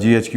GHQ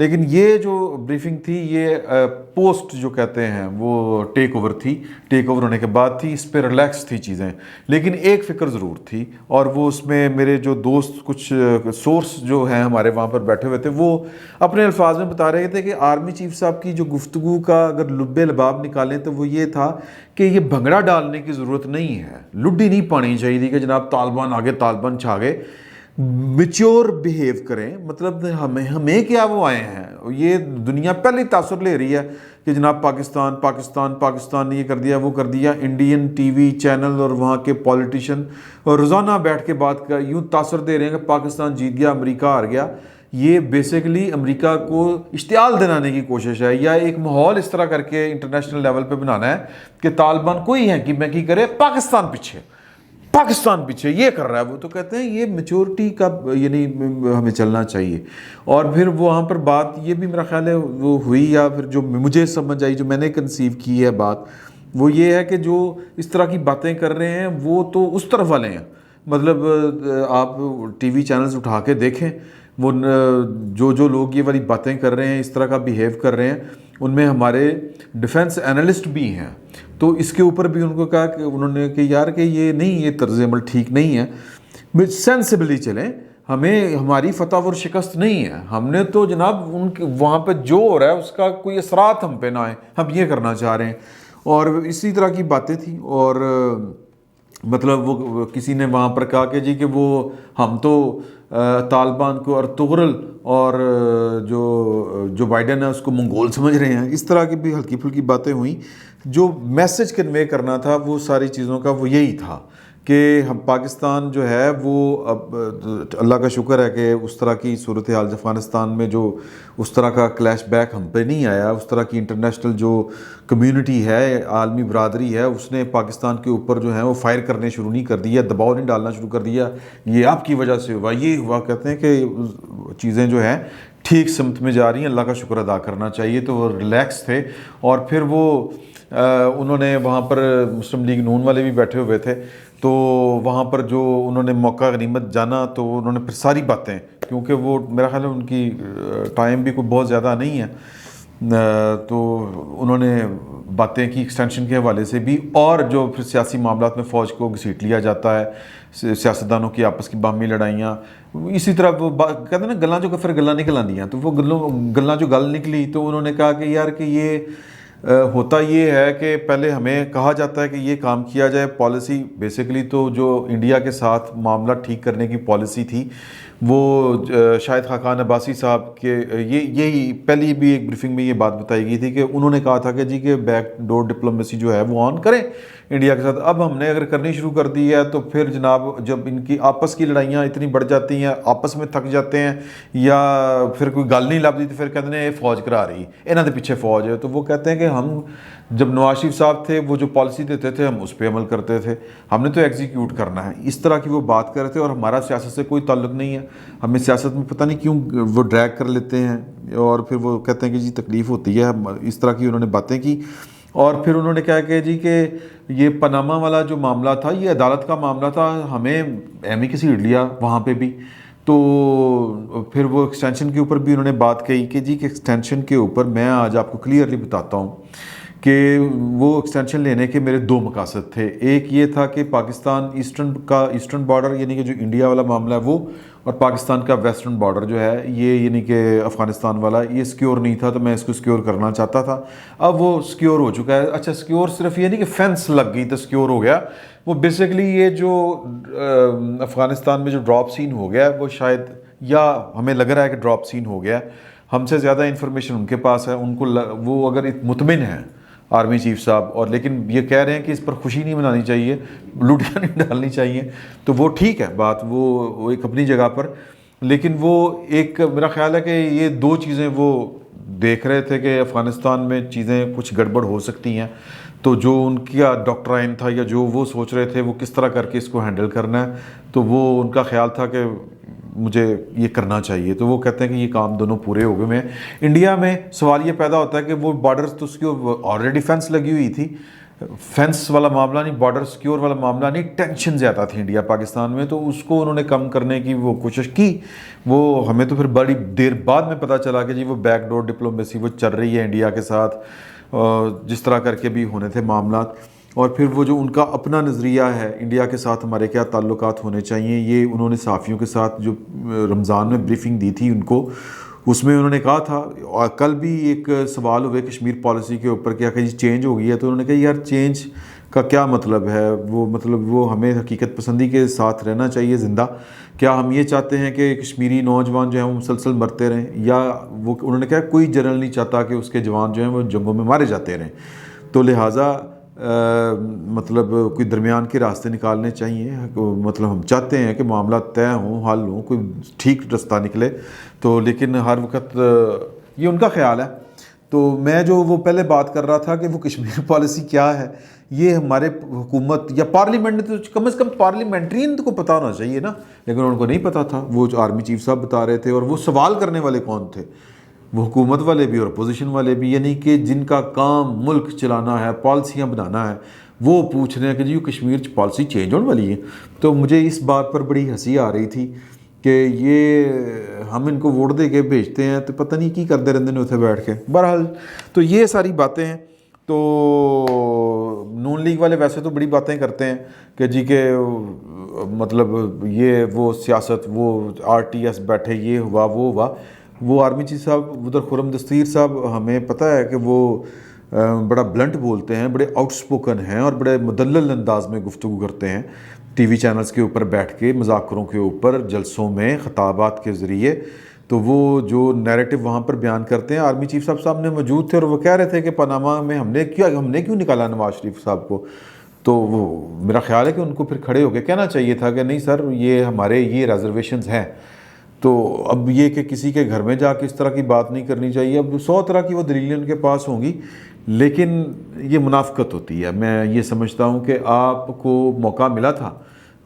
لیکن یہ جو بریفنگ تھی یہ پوسٹ جو کہتے ہیں وہ ٹیک اوور تھی، ٹیک اوور ہونے کے بعد تھی، اس پہ ریلیکس تھی چیزیں، لیکن ایک فکر ضرور تھی، اور وہ اس میں میرے جو دوست کچھ سورس جو ہیں ہمارے وہاں پر بیٹھے ہوئے تھے وہ اپنے الفاظ میں بتا رہے تھے کہ آرمی چیف صاحب کی جو گفتگو کا اگر لب لباب نکالیں تو وہ یہ تھا کہ یہ بھنگڑا ڈالنے کی ضرورت نہیں ہے، لڈی نہیں پانی چاہیے تھی کہ جناب طالبان آگے طالبان چھا گئے، میچور بیہیو کریں، مطلب ہمیں کیا وہ آئے ہیں، یہ دنیا پہلے تاثر لے رہی ہے کہ جناب پاکستان پاکستان پاکستان نے یہ کر دیا وہ کر دیا، انڈین ٹی وی چینل اور وہاں کے پولیٹیشین اور روزانہ بیٹھ کے بات کر یوں تاثر دے رہے ہیں کہ پاکستان جیت گیا امریکہ ہار گیا، یہ بیسیکلی امریکہ کو اشتعال دلانے کی کوشش ہے، یا ایک ماحول اس طرح کر کے انٹرنیشنل لیول پہ بنانا ہے کہ طالبان کوئی ہے کہ میں کی کرے، پاکستان پیچھے پاکستان پیچھے یہ کر رہا ہے وہ، تو کہتے ہیں یہ میچورٹی کا یعنی ہمیں چلنا چاہیے۔ اور پھر وہاں پر بات یہ بھی میرا خیال ہے وہ ہوئی، یا پھر جو مجھے سمجھ آئی جو میں نے کنسیو کی ہے بات وہ یہ ہے کہ جو اس طرح کی باتیں کر رہے ہیں وہ تو اس طرف والے ہیں، مطلب آپ ٹی وی چینلز اٹھا کے دیکھیں وہ جو لوگ یہ والی باتیں کر رہے ہیں اس طرح کا بیہیو کر رہے ہیں ان میں ہمارے ڈیفنس انالسٹ بھی ہیں، تو اس کے اوپر بھی ان کو کہا کہ انہوں نے کہ یار کہ یہ نہیں، یہ طرز عمل ٹھیک نہیں ہے، سینسبلی چلیں، ہمیں ہماری فتح اور شکست نہیں ہے، ہم نے تو جناب ان کے وہاں پہ جو ہو رہا ہے اس کا کوئی اثرات ہم پہ نہ آئے، ہم یہ کرنا چاہ رہے ہیں، اور اسی طرح کی باتیں تھیں۔ اور مطلب وہ کسی نے وہاں پر کہا کہ جی کہ وہ ہم تو طالبان کو ارطغرل اور جو بائیڈن ہے اس کو منگول سمجھ رہے ہیں، اس طرح کی بھی ہلکی پھلکی باتیں ہوئیں۔ جو میسج کنوے کرنا تھا وہ ساری چیزوں کا وہ یہی تھا کہ ہم پاکستان جو ہے وہ اب اللہ کا شکر ہے کہ اس طرح کی صورتحال افغانستان میں جو اس طرح کا کلیش بیک ہم پہ نہیں آیا، اس طرح کی انٹرنیشنل جو کمیونٹی ہے، عالمی برادری ہے، اس نے پاکستان کے اوپر جو ہے وہ فائر کرنے شروع نہیں کر دیا، دباؤ نہیں ڈالنا شروع کر دیا، یہ آپ کی وجہ سے ہوا، یہ ہوا، کہتے ہیں کہ چیزیں جو ہیں ٹھیک سمت میں جا رہی ہیں، اللہ کا شکر ادا کرنا چاہیے، تو وہ ریلیکس تھے۔ اور پھر وہ انہوں نے وہاں پر مسلم لیگ نون والے بھی بیٹھے ہوئے تھے، تو وہاں پر جو انہوں نے موقع غنیمت جانا تو انہوں نے پھر ساری باتیں، کیونکہ وہ میرا خیال ہے ان کی ٹائم بھی کوئی بہت زیادہ نہیں ہے، تو انہوں نے باتیں کی ایکسٹینشن کے حوالے سے بھی، اور جو پھر سیاسی معاملات میں فوج کو گھسیٹ لیا جاتا ہے، سیاستدانوں کی آپس کی باہمی لڑائیاں، اسی طرح وہ کہتے ہیں نا گلاں جو پھر گلاں نکل آندیاں، تو وہ گلاں جو گل نکلی تو انہوں نے کہا کہ یار کہ یہ ہوتا یہ ہے کہ پہلے ہمیں کہا جاتا ہے کہ یہ کام کیا جائے، پالیسی بیسیکلی تو جو انڈیا کے ساتھ معاملہ ٹھیک کرنے کی پالیسی تھی وہ شاہد خاقان عباسی صاحب کے یہی پہلی بھی ایک بریفنگ میں یہ بات بتائی گئی تھی کہ انہوں نے کہا تھا کہ جی کہ بیک ڈور ڈپلومیسی جو ہے وہ آن کریں انڈیا کے ساتھ۔ اب ہم نے اگر کرنی شروع کر دی ہے تو پھر جناب جب ان کی آپس کی لڑائیاں اتنی بڑھ جاتی ہیں، آپس میں تھک جاتے ہیں، یا پھر کوئی گل نہیں لبھی تو پھر کہتے ہیں یہ فوج کرا رہی انہوں کے پیچھے فوج ہے، تو وہ کہتے ہیں کہ ہم جب نواز شریف صاحب تھے وہ جو پالیسی دیتے تھے ہم اس پہ عمل کرتے تھے، ہم نے تو ایگزیکیوٹ کرنا ہے، اس طرح کی وہ بات کر رہے تھے، اور ہمارا سیاست سے کوئی تعلق نہیں ہے، ہمیں سیاست میں پتہ نہیں کیوں وہ ڈریگ کر لیتے ہیں، اور پھر وہ کہتے ہیں کہ جی تکلیف ہوتی ہے، اس طرح کی انہوں نے باتیں کی۔ اور پھر انہوں نے کہا کہ جی کہ یہ پاناما والا جو معاملہ تھا یہ عدالت کا معاملہ تھا، ہمیں ایم ای کی سیٹ لیا وہاں پہ بھی، تو پھر وہ ایکسٹینشن کے اوپر بھی انہوں نے بات کہی کہ جی کہ ایکسٹینشن کے اوپر میں آج آپ کو کلیئرلی بتاتا ہوں کہ وہ ایکسٹینشن لینے کے میرے دو مقاصد تھے، ایک یہ تھا کہ پاکستان ایسٹرن بارڈر یعنی کہ جو انڈیا والا معاملہ ہے وہ، اور پاکستان کا ویسٹرن بارڈر جو ہے یہ یعنی کہ افغانستان والا، یہ سیکیور نہیں تھا تو میں اس کو سیکیور کرنا چاہتا تھا، اب وہ سیکیور ہو چکا ہے۔ اچھا سیکیور صرف یہ نہیں کہ فینس لگ گئی تو سیکیور ہو گیا، وہ بیسیکلی یہ جو افغانستان میں جو ڈراپ سین ہو گیا ہے وہ شاید، یا ہمیں لگ رہا ہے کہ ڈراپ سین ہو گیا ہے، ہم سے زیادہ انفارمیشن ان کے پاس ہے، ان کو وہ اگر مطمئن ہیں آرمی چیف صاحب، اور لیکن یہ کہہ رہے ہیں کہ اس پر خوشی نہیں منانی چاہیے، لوٹیاں نہیں ڈالنی چاہیے، تو وہ ٹھیک ہے بات، وہ ایک اپنی جگہ پر، لیکن وہ ایک میرا خیال ہے کہ یہ دو چیزیں وہ دیکھ رہے تھے کہ افغانستان میں چیزیں کچھ گڑبڑ ہو سکتی ہیں، تو جو ان کا ڈاکٹرائن تھا یا جو وہ سوچ رہے تھے وہ کس طرح کر کے اس کو ہینڈل کرنا ہے، تو وہ ان کا خیال تھا کہ مجھے یہ کرنا چاہیے، تو وہ کہتے ہیں کہ یہ کام دونوں پورے ہو گئے ہیں۔ انڈیا میں سوال یہ پیدا ہوتا ہے کہ وہ بارڈرز تو اس کی آلریڈی فینس لگی ہوئی تھی، فینس والا معاملہ نہیں، بارڈر سیکیور والا معاملہ نہیں، ٹینشن زیادہ تھی انڈیا پاکستان میں، تو اس کو انہوں نے کم کرنے کی وہ کوشش کی. وہ ہمیں تو پھر بڑی دیر بعد میں پتہ چلا کہ جی وہ بیک ڈور ڈپلومیسی وہ چل رہی ہے انڈیا کے ساتھ، جس طرح کر کے بھی ہونے تھے معاملات. اور پھر وہ جو ان کا اپنا نظریہ ہے انڈیا کے ساتھ ہمارے کیا تعلقات ہونے چاہیے، یہ انہوں نے صحافیوں کے ساتھ جو رمضان میں بریفنگ دی تھی ان کو، اس میں انہوں نے کہا تھا، اور کل بھی ایک سوال ہوئے کشمیر پالیسی کے اوپر کیا کہ چینج ہو گئی ہے، تو انہوں نے کہا یار چینج کا کیا مطلب ہے، وہ ہمیں حقیقت پسندی کے ساتھ رہنا چاہیے زندہ. کیا ہم یہ چاہتے ہیں کہ کشمیری نوجوان جو ہیں وہ مسلسل مرتے رہیں، یا وہ انہوں نے کہا کوئی جنرل نہیں چاہتا کہ اس کے جوان جو ہیں وہ جنگوں میں مارے جاتے رہیں. تو لہٰذا کوئی درمیان کے راستے نکالنے چاہیے. ہم چاہتے ہیں کہ معاملات طے ہوں، حل ہوں، کوئی ٹھیک رستہ نکلے. تو لیکن ہر وقت یہ ان کا خیال ہے. تو میں جو وہ پہلے بات کر رہا تھا کہ وہ کشمیر پالیسی کیا ہے، یہ ہمارے حکومت یا پارلیمنٹ نے تو کم از کم پارلیمنٹرین کو پتہ ہونا چاہیے نا، لیکن ان کو نہیں پتہ تھا. وہ جو آرمی چیف صاحب بتا رہے تھے، اور وہ سوال کرنے والے کون تھے، وہ حکومت والے بھی اور اپوزیشن والے بھی، یعنی کہ جن کا کام ملک چلانا ہے، پالیسیاں بنانا ہے، وہ پوچھ رہے ہیں کہ جی کشمیر پالیسی چینج ہونے والی ہے. تو مجھے اس بات پر بڑی ہنسی آ رہی تھی کہ یہ ہم ان کو ووٹ دے کے بھیجتے ہیں تو پتہ نہیں کی کرتے رہتے ہیں اتنے بیٹھ کے. بہرحال تو یہ ساری باتیں ہیں. تو نون لیگ والے ویسے تو بڑی باتیں کرتے ہیں کہ جی کہ یہ وہ سیاست، وہ آر ٹی ایس بیٹھے، یہ ہوا وہ ہوا. وہ آرمی چیف صاحب ادھر خرم دستگیر صاحب، ہمیں پتہ ہے کہ وہ بڑا بلنٹ بولتے ہیں، بڑے آؤٹ سپوکن ہیں، اور بڑے مدلل انداز میں گفتگو کرتے ہیں ٹی وی چینلز کے اوپر بیٹھ کے، مذاکروں کے اوپر، جلسوں میں، خطابات کے ذریعے. تو وہ جو نیریٹو وہاں پر بیان کرتے ہیں، آرمی چیف صاحب سامنے موجود تھے، اور وہ کہہ رہے تھے کہ پاناما میں ہم نے کیوں نکالا نواز شریف صاحب کو. تو وہ میرا خیال ہے کہ ان کو پھر کھڑے ہو کے کہنا چاہیے تھا کہ نہیں سر، یہ ہمارے یہ ریزرویشنز ہیں. تو اب یہ کہ کسی کے گھر میں جا کے اس طرح کی بات نہیں کرنی چاہیے. اب 100 طرح کی وہ دلیلیں ان کے پاس ہوں گی، لیکن یہ منافقت ہوتی ہے. میں یہ سمجھتا ہوں کہ آپ کو موقع ملا تھا،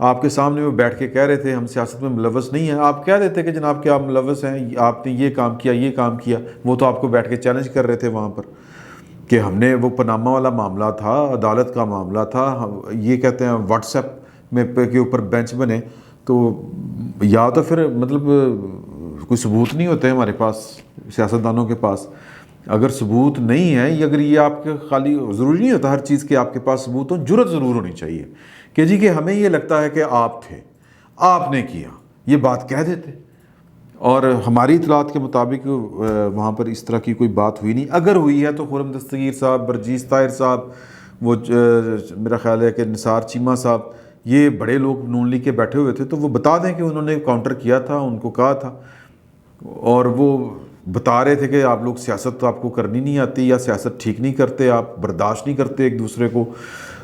آپ کے سامنے وہ بیٹھ کے کہہ رہے تھے ہم سیاست میں ملوث نہیں ہیں. آپ کہہ دیتے کہ جناب کہ آپ ملوث ہیں، آپ نے یہ کام کیا، یہ کام کیا. وہ تو آپ کو بیٹھ کے چیلنج کر رہے تھے وہاں پر کہ ہم نے وہ پاناما والا معاملہ تھا، عدالت کا معاملہ تھا، یہ کہتے ہیں واٹس ایپ میں کے اوپر بینچ بنے. تو یا تو پھر کوئی ثبوت نہیں ہوتے ہمارے پاس، سیاستدانوں کے پاس. اگر ثبوت نہیں ہے، اگر یہ آپ کے خالی ضروری نہیں ہوتا ہر چیز کے آپ کے پاس ثبوت ہو، جرت ضرور ہونی چاہیے کہ جی کہ ہمیں یہ لگتا ہے کہ آپ تھے، آپ نے کیا، یہ بات کہہ دیتے. اور ہماری اطلاعات کے مطابق وہاں پر اس طرح کی کوئی بات ہوئی نہیں. اگر ہوئی ہے تو خرم دستگیر صاحب، برجیز طاہر صاحب، وہ میرا خیال ہے کہ نثار چیمہ صاحب، یہ بڑے لوگ نون لیگ کے بیٹھے ہوئے تھے، تو وہ بتا دیں کہ انہوں نے کاؤنٹر کیا تھا، ان کو کہا تھا. اور وہ بتا رہے تھے کہ آپ لوگ سیاست تو آپ کو کرنی نہیں آتی، یا سیاست ٹھیک نہیں کرتے، آپ برداشت نہیں کرتے ایک دوسرے کو،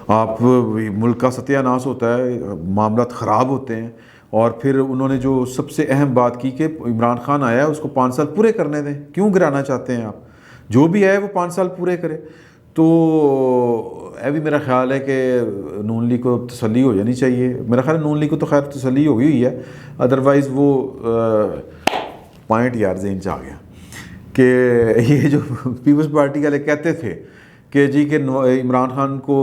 آپ ملک کا ستیہ ناش ہوتا ہے، معاملات خراب ہوتے ہیں. اور پھر انہوں نے جو سب سے اہم بات کی کہ عمران خان آیا ہے، اس کو 5 سال پورے کرنے دیں، کیوں گرانا چاہتے ہیں آپ، جو بھی آئے وہ 5 سال پورے کرے. تو بھی میرا خیال ہے کہ نون لیگ کو تسلی ہو جانی چاہیے. میرا خیال ہے نون لیگ کو تو خیر تسلی ہو گئی ہے، ادروائز وہ پوائنٹ یار ذہن چ آ گیا کہ یہ جو پیپلز پارٹی والے کہتے تھے کہ جی کہ عمران خان کو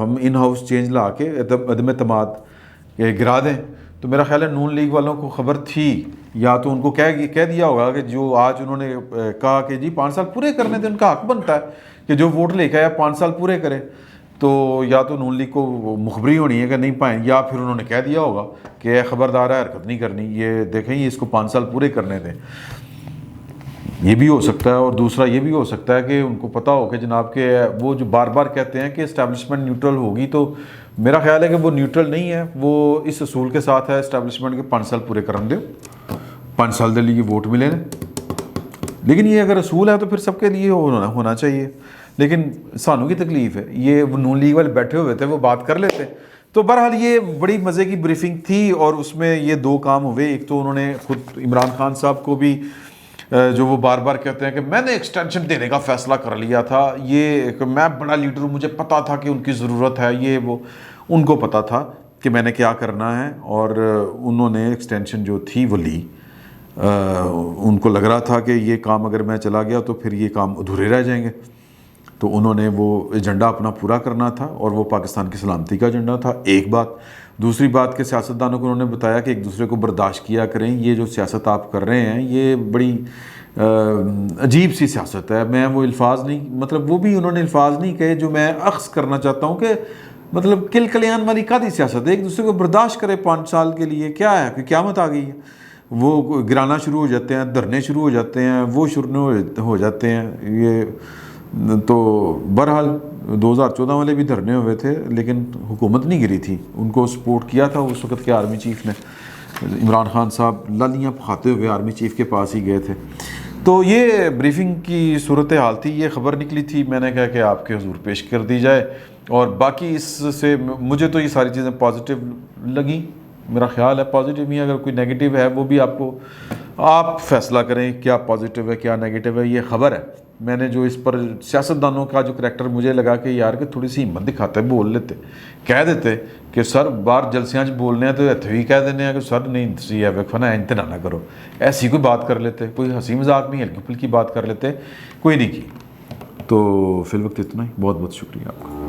ہم ان ہاؤس چینج لا کے عدم اعتماد گرا دیں. تو میرا خیال ہے نون لیگ والوں کو خبر تھی، یا تو ان کو کہہ دیا ہوگا کہ جو آج انہوں نے کہا کہ جی 5 سال پورے کرنے دیں، ان کا حق بنتا ہے کہ جو ووٹ لے کے آیا 5 سال پورے کرے. تو یا تو نون لیگ کو مخبری ہونی ہے کہ نہیں پائیں، یا پھر انہوں نے کہہ دیا ہوگا کہ خبردار ہے، حرکت نہیں کرنی، یہ دیکھیں یہ اس کو 5 سال پورے کرنے دیں. یہ بھی ہو سکتا ہے. اور دوسرا یہ بھی ہو سکتا ہے کہ ان کو پتہ ہو کہ جناب کہ وہ جو بار بار کہتے ہیں کہ اسٹیبلشمنٹ نیوٹرل ہوگی، تو میرا خیال ہے کہ وہ نیوٹرل نہیں ہے، وہ اس اصول کے ساتھ ہے اسٹیبلشمنٹ کے 5 سال پورے کرن دو، 5 سال کے لیے ووٹ ملے. لیکن یہ اگر اصول ہے تو پھر سب کے لیے ہونا چاہیے. لیکن سانوں کی تکلیف ہے، یہ وہ نون لیگ والے بیٹھے ہوئے تھے، وہ بات کر لیتے. تو بہرحال یہ بڑی مزے کی بریفنگ تھی، اور اس میں یہ 2 کام ہوئے. ایک تو انہوں نے خود عمران خان صاحب کو بھی جو وہ بار بار کہتے ہیں کہ میں نے ایکسٹینشن دینے کا فیصلہ کر لیا تھا، یہ کہ میں بڑا لیڈر ہوں، مجھے پتا تھا کہ ان کی ضرورت ہے، یہ وہ ان کو پتا تھا کہ میں نے کیا کرنا ہے، اور انہوں نے ایکسٹینشن جو تھی وہ لی. ان کو لگ رہا تھا کہ یہ کام اگر میں چلا گیا تو پھر یہ کام ادھورے رہ جائیں گے. تو انہوں نے وہ ایجنڈا اپنا پورا کرنا تھا اور وہ پاکستان کی سلامتی کا ایجنڈا تھا، ایک بات۔ دوسری بات کہ سیاستدانوں کو انہوں نے بتایا کہ ایک دوسرے کو برداشت کیا کریں، یہ جو سیاست آپ کر رہے ہیں یہ بڑی عجیب سی سیاست ہے۔ میں وہ الفاظ نہیں، مطلب وہ بھی انہوں نے الفاظ نہیں کہے جو میں اخذ کرنا چاہتا ہوں کہ مطلب کل کلیان والی قادی سیاست ہے، ایک دوسرے کو برداشت کرے 5 سال کے لیے، کیا ہے کہ قیامت آ گئی ہے؟ وہ گرانا شروع ہو جاتے ہیں، دھرنے شروع ہو جاتے ہیں، وہ شروع ہو جاتے ہیں۔ یہ تو بہرحال 2014 والے بھی دھرنے ہوئے تھے لیکن حکومت نہیں گری تھی، ان کو سپورٹ کیا تھا اس وقت کے آرمی چیف نے، عمران خان صاحب لالیاں کھاتے ہوئے آرمی چیف کے پاس ہی گئے تھے۔ تو یہ بریفنگ کی صورتحال تھی، یہ خبر نکلی تھی، میں نے کہا کہ آپ کے حضور پیش کر دی جائے۔ اور باقی اس سے مجھے تو یہ ساری چیزیں پازیٹیو لگیں، میرا خیال ہے پازیٹیو ہی، اگر کوئی نیگیٹیو ہے وہ بھی آپ فیصلہ کریں کیا پازیٹیو ہے کیا نیگیٹیو ہے۔ یہ خبر ہے، میں نے جو اس پر سیاستدانوں کا جو کریکٹر مجھے لگا کہ یار کہ تھوڑی سی ہمت دکھاتے، بول لیتے، کہہ دیتے کہ سر باہر جلسیاں بولنے ہیں تو اتنے بھی کہہ دینے ہیں کہ سر نہیں سی ہے وقفنا انتنا نہ کرو، ایسی کوئی بات کر لیتے، کوئی ہنسی مذاق نہیں، ہلکی پھلکی بات کر لیتے، کوئی نہیں کی۔ تو فی الوقت اتنا ہی، بہت بہت شکریہ آپ کا۔